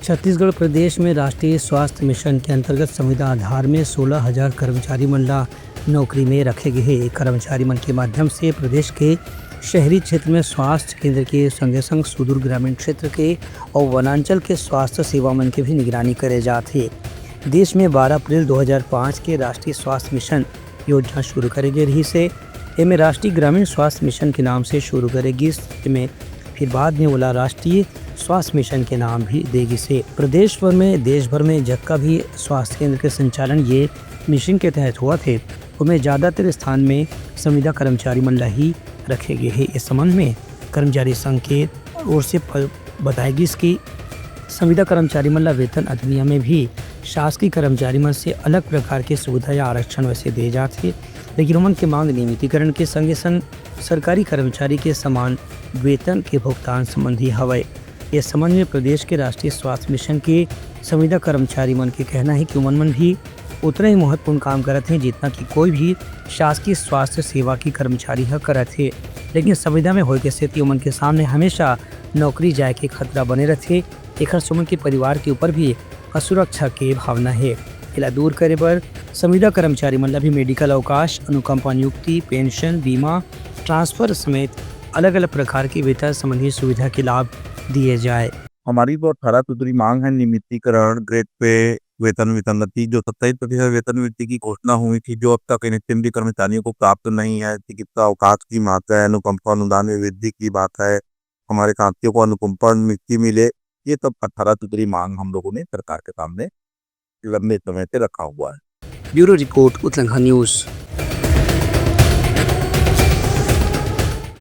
छत्तीसगढ़ प्रदेश में राष्ट्रीय स्वास्थ्य मिशन के अंतर्गत संविदा आधार में 16,000 कर्मचारी मन ला नौकरी में रखे गए हैं। कर्मचारी मन के माध्यम से प्रदेश के शहरी क्षेत्र में स्वास्थ्य केंद्र के संगे संग सुदूर ग्रामीण क्षेत्र के और वनांचल के स्वास्थ्य सेवा मन के भी निगरानी करे जाते। देश में 12 अप्रैल 2005 के राष्ट्रीय स्वास्थ्य मिशन योजना शुरू करे गई रही से एमे राष्ट्रीय ग्रामीण स्वास्थ्य मिशन के नाम से शुरू करेगी। इसमें फिर बाद में वाला राष्ट्रीय स्वास्थ्य मिशन के नाम भी देगी से प्रदेश भर में देश भर में जगह भी स्वास्थ्य केंद्र के संचालन ये मिशन के तहत हुआ थे, उनमें ज़्यादातर स्थान में संविदा कर्मचारी मन ला ही रखे गए हैं। इस संबंध में कर्मचारी संघ के ओर से बताएगी कि संविदा कर्मचारी मन ला वेतन अधिनियम में भी शासकीय कर्मचारी मन से अलग प्रकार के सुविधा या आरक्षण वैसे दिए जाते, लेकिन उमन के मांग नियमितीकरण के संगे संग सरकारी कर्मचारी के समान वेतन के भुगतान संबंधी हवय। इस संबंध में प्रदेश के राष्ट्रीय स्वास्थ्य मिशन के संविदा कर्मचारी मन के कहना है कि उमन मन भी उतना ही महत्वपूर्ण काम करते हैं जितना कि कोई भी शासकीय स्वास्थ्य सेवा की कर्मचारी ह करते, लेकिन संविदा में होए के स्थिति उमन के सामने हमेशा नौकरी जाए के खतरा बने रहते। एक सुमन के परिवार के ऊपर भी असुरक्षा के भावना है। इला दूर करे पर संविदा कर्मचारी मन ला भी मेडिकल अवकाश, अनुकंपा नियुक्ति, पेंशन, बीमा, ट्रांसफर समेत अलग अलग प्रकार की वेतन संबंधी सुविधा के लाभ दिए जाए। हमारी तो 18 सूत्री मांग है नियमितीकरण, ग्रेड पे वेतन वितन्नति। जो 27% वेतन वृद्धि की घोषणा हुई थी, जो अब तक केंद्रीय कर्मचारियों को प्राप्त नहीं है। चिकित्सा अवकाश की बात है, अनुकंपा अनुदान में वृद्धि की बात है, हमारे साथियों को अनुकंपा नियुक्ति मिले। ये सब 18 सूत्री मांग हम लोगों ने सरकार के सामने लंबे समय से रखा हुआ है। Bureau report Uttarakhand news.